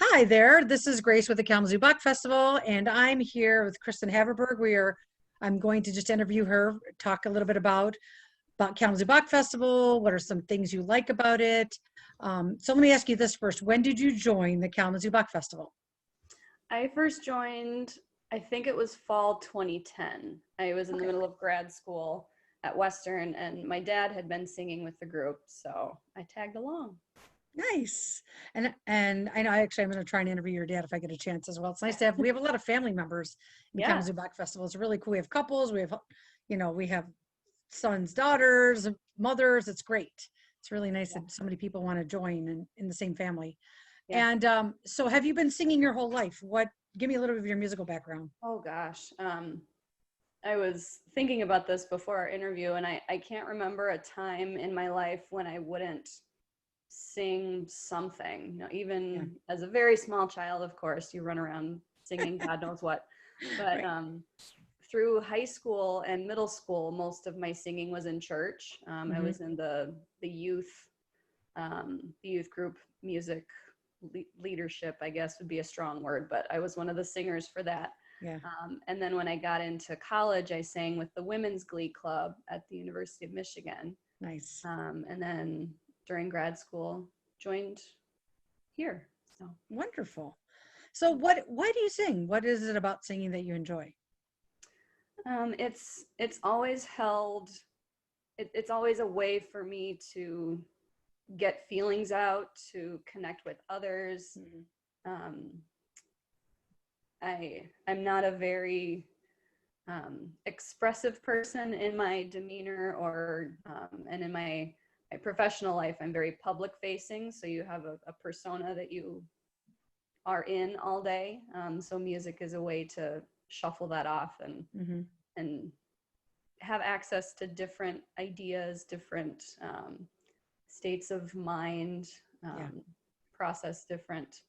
Hi there, this is Grace with the Kalamazoo Bach Festival, and I'm here with Kristen Haverberg. I'm going to just interview her, talk a little bit about Kalamazoo Bach Festival. What are some things you like about it? So let me ask you this first. When did you join the Kalamazoo Bach Festival? I first joined, I think it was fall 2010. I was in the Okay, middle of grad school at Western, and my dad had been singing with the group, so I tagged along. nice. And I know I'm going to try and interview your dad if I get a chance as well. It's nice we have a lot of family members in Yeah, Kalamazoo Bach Festival. It's really cool. We have couples, we have sons, daughters, mothers. It's great. It's really nice yeah, that so many people want to join in the same family. yeah. And so have you been singing your whole life? Give me a little bit of your musical background. Oh gosh. I was thinking about this before our interview, and I can't remember a time in my life when I wouldn't sing something. Yeah, Even as a very small child, of course, you run around singing God knows what. But right. through high school and middle school, most of my singing was in church. I Hmm. was in the youth group music leadership, I guess would be a strong word, but I was one of the singers for that. Yeah, And then when I got into college, I sang with the Women's Glee Club at the University of Michigan. nice. And then during grad school, joined here. So Wonderful. So why do you sing? What is it about singing that you enjoy? it's always it's always a way for me to get feelings out, to connect with others. Mhm. Um, I'm not a very expressive person in my demeanor or and in my professional life. I'm very public facing, so you have a persona that you are in all day. So music is a way to shuffle that off Mhm. and have access to different ideas, different states of mind, Yeah. um, process different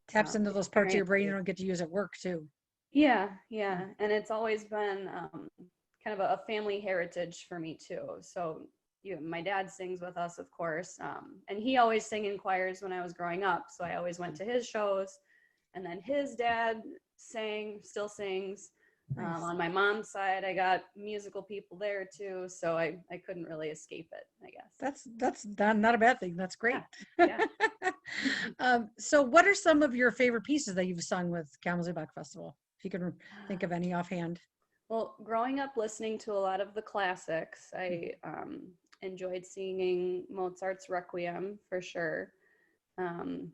Taps into those parts of your brain you experiences. don't get to use at work too. Yeah, Yeah. yeah. And it's always been kind of a family heritage for me too. So my dad sings with us, of course, and he always sang in choirs when I was growing up. So I always went to his shows, and then his dad sang, still sings. Nice. On my mom's side, I got musical people there too, so I couldn't really escape it, I guess. That's not a bad thing. That's great. Yeah, yeah. So what are some of your favorite pieces that you've sung with Kalamazoo Bach Festival? If you can think of any offhand. Well, growing up listening to a lot of the classics, I enjoyed singing Mozart's Requiem for sure. Um,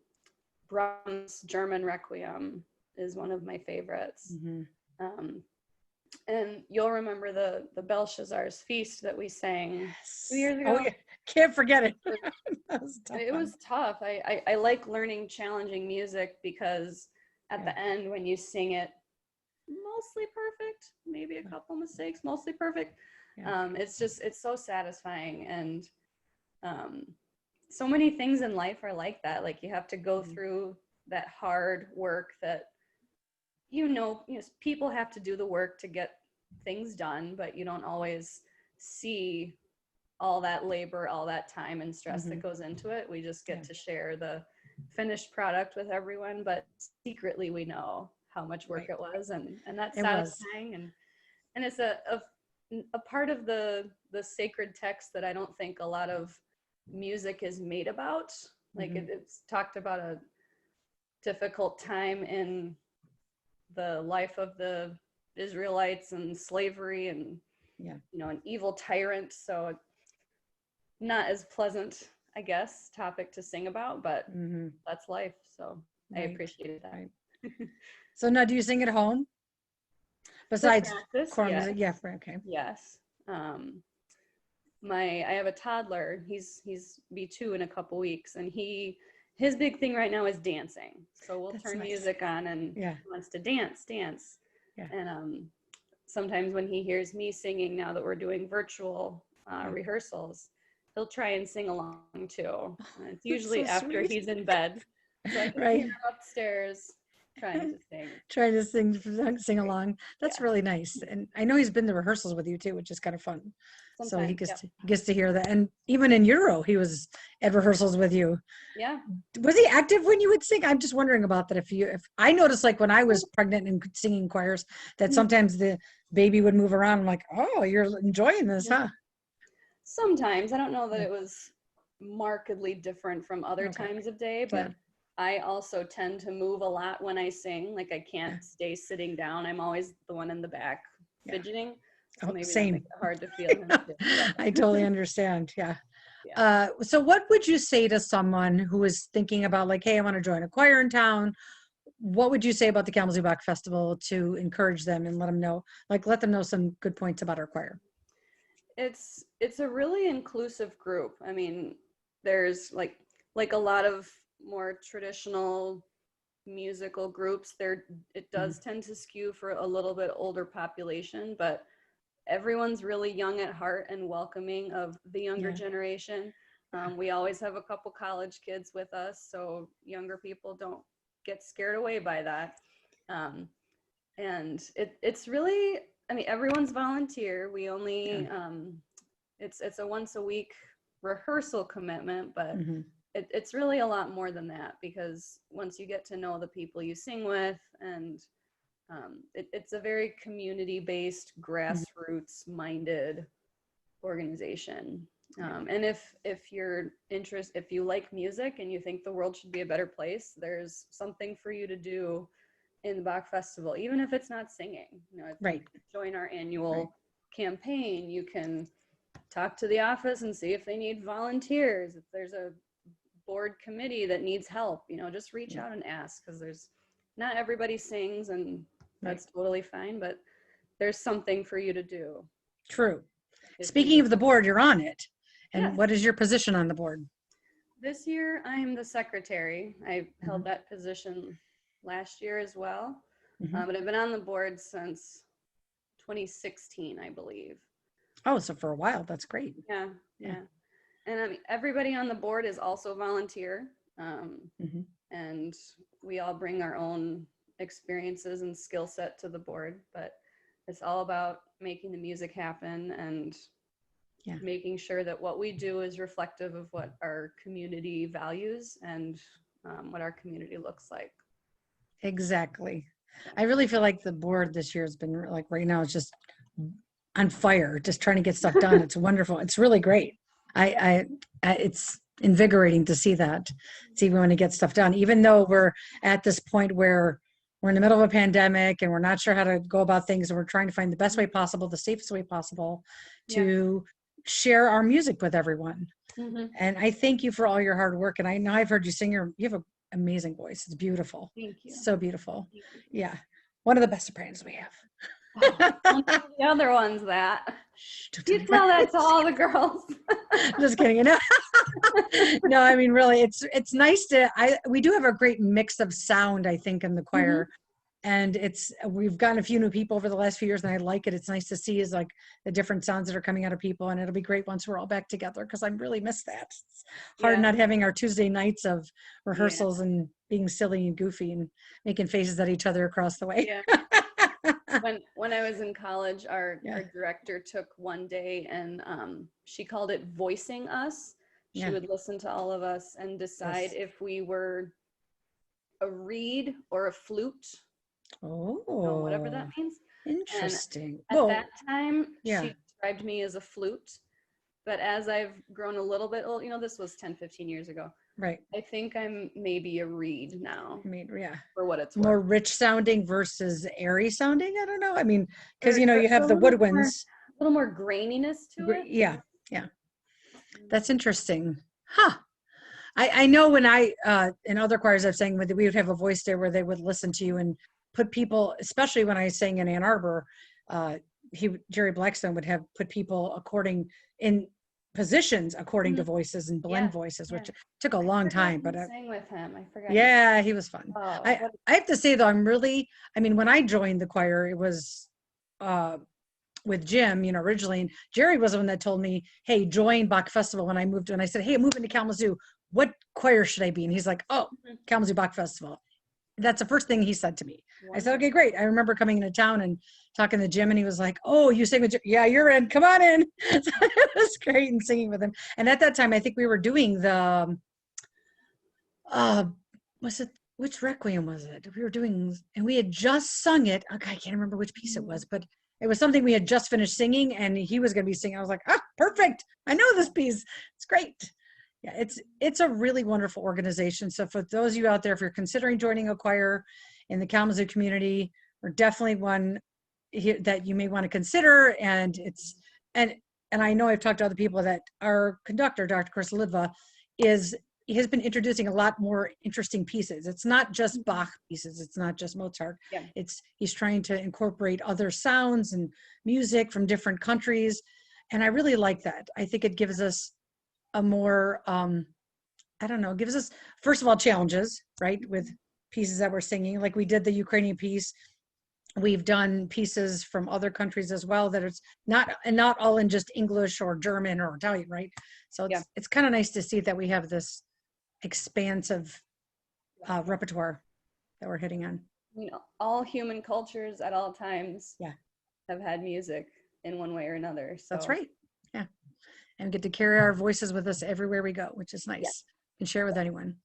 Brahms' German Requiem is one of my favorites. Mm-hmm. Um, and you'll remember the Belshazzar's Feast that we sang 2 years Yes. Oh ago. yeah. Can't forget it. It That was a tough it one. was tough. I like learning challenging music because at Yeah. the end, when you sing it mostly perfect, maybe a couple mistakes, mostly perfect, Yeah. it's so satisfying. And um, so many things in life are like that. Like you have to go Mhm. through that hard work that people have to do the work to get things done, but you don't always see all that labor, all that time and stress Mhm. that goes into it. We just Yeah. get to share the finished product with everyone, but secretly we know how much work Right. it was, and that's It was. satisfying. And it's a part of the sacred text that I don't think a lot of music is made about. Like Hmm. it's talked about a difficult time in the life of the Israelites and slavery and Yeah. an evil tyrant. So not as pleasant, I guess, topic to sing about, but Hmm. that's life. So I Right. appreciated that. Right. So now, do you sing at home For besides practice, choral yes, music? Yeah. Okay. yes. I have a toddler. He's B2 in a couple weeks, and his big thing right now is dancing. So we'll That's turn nice. music on, and Yeah. he wants to dance. Yeah. And sometimes when he hears me singing, now that we're doing virtual Yeah. rehearsals, he'll try and sing along too. And it's That's usually so after sweet. he's in bed, so I can hear Right. him upstairs. trying to sing. sing along. That's Yeah. really nice. And I know he's been to rehearsals with you too, which is kind of fun. So he Sometimes, gets to hear that. And even in Euro, he was at rehearsals with you. yeah. Was he active when you would sing? I'm just wondering about that. If I noticed, like when I was pregnant and singing choirs, that sometimes the baby would move around. I'm like, oh, you're enjoying this, huh? Sometimes. I don't know that it was markedly different from other times of day, but I also tend to move a lot when I sing. Like I can't stay sitting down. I'm always the one in the back fidgeting. So maybe that Same. makes it hard to feel him too. I totally understand. So what would you say to someone who is thinking about like, hey, I want to join a choir in town? What would you say about the Kalamazoo Bach Festival to encourage them and let them know some good points about our choir? It's a really inclusive group. I mean, there's like a lot of more traditional musical groups there. It does tend to skew for a little bit older population, but everyone's really young at heart and welcoming of the younger generation. We always have a couple college kids with us, so younger people don't get scared away by that. And it's really, I mean, everyone's volunteer. We only, it's a once a week rehearsal commitment, but it's really a lot more than that, because once you get to know the people you sing with, and it's a very community-based, grassroots-minded organization. And if you like music and you think the world should be a better place, there's something for you to do in the Bach Festival, even if it's not singing. You know, if you join our annual campaign, you can talk to the office and see if they need volunteers. If there's a board committee that needs help, you know, just reach out and ask, because not everybody sings, and that's totally fine, but there's something for you to do. True. Speaking of the board, you're on it. And what is your position on the board? This year, I'm the secretary. I held that position last year as well, but I've been on the board since 2016, I believe. Oh, so for a while. That's great. Yeah. And I mean, everybody on the board is also volunteer, and we all bring our own experiences and skill set to the board, but it's all about making the music happen and making sure that what we do is reflective of what our community values and what our community looks like. Exactly. I really feel like the board this year has been like, right now it's just on fire, just trying to get stuff done. It's wonderful. It's really great. It's invigorating to see that. See, we want to get stuff done, even though we're at this point where we're in the middle of a pandemic and we're not sure how to go about things, and we're trying to find the best way possible, the safest way possible to share our music with everyone. And I thank you for all your hard work. And I know I've heard you sing. You have an amazing voice. It's beautiful. Thank you. So beautiful. Yeah. One of the best sopranos we have. Don't tell the other ones that. You tell that to all the girls. Just kidding. No, I mean, really, it's nice we do have a great mix of sound, I think, in the choir. And we've gotten a few new people over the last few years, and I like it. It's nice to see like the different sounds that are coming out of people, and it'll be great once we're all back together, because I really miss that. It's hard not having our Tuesday nights of rehearsals and being silly and goofy and making faces at each other across the way. When I was in college, our director took one day and she called it voicing us. She would listen to all of us and decide if we were a reed or a flute. Whatever that means. Interesting. And at that time, she described me as a flute. But as I've grown a little bit old, this was 10, 15 years ago. Right. I think I'm maybe a reed now. I mean, for what it's more worth. Rich sounding versus airy sounding. I don't know. I mean, because you have the woodwinds. A little more graininess to it. Yeah. That's interesting. Huh. I know when in other choirs I've sang with, we would have a voice there where they would listen to you and put people, especially when I sang in Ann Arbor, Jerry Blackstone would have put people in positions according to voices and blend voices, which took a long time. But I sang with him. I forgot. Yeah, he was fun. Oh, I have to say though, when I joined the choir, it was with Jim, originally, and Jerry was the one that told me, hey, join Bach Festival when I moved. And I said, hey, I'm moving to Kalamazoo. What choir should I be? And he's like, oh, Kalamazoo Bach Festival. that's the first thing he said to me. I said, Wonderful. okay, great. I remember coming into town and talking to Jim, and he was like, oh, you sing with Jim? Yeah, you're in. Come on in. So it was great and singing with him. And at that time, I think we were doing the, uh, was it, which Requiem was it? We were doing, and we had just sung it. Okay, I can't remember which piece it was, but it was something we had just finished singing, and he was going to be singing. I was like, ah, perfect. I know this piece. It's great. Yeah, it's a really wonderful organization. So for those of you out there, if you're considering joining a choir in the Kalamazoo community, or definitely one here that you may want to consider. And it's and I know I've talked to other people that our conductor, Dr. Kirsten H, he has been introducing a lot more interesting pieces. It's not just Bach pieces. It's not just Mozart. Yeah. He's trying to incorporate other sounds and music from different countries. And I really like that. I think it gives us a more, I don't know, gives us, first of all, challenges, right? With pieces that we're singing, like we did the Ukrainian piece. We've done pieces from other countries as well that it's not all in just English or German or Italian, right? So it's kind of nice to see that we have this expansive repertoire that we're hitting on. You know, all human cultures at all times have had music in one way or another. So that's right. Yeah. And get to carry our voices with us everywhere we go, which is nice. And share with anyone.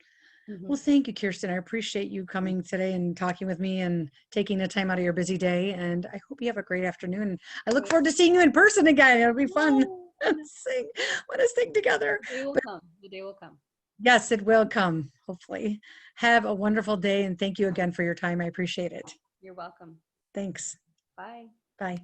Well, thank you, Kirsten. I appreciate you coming today and talking with me and taking the time out of your busy day. And I hope you have a great afternoon. I look forward to seeing you in person again. It'll be fun. Sing. Want to sing together. The day will come. The day will come. Yes, it will come, hopefully. Have a wonderful day, and thank you again for your time. I appreciate it. You're welcome. Thanks. Bye. Bye.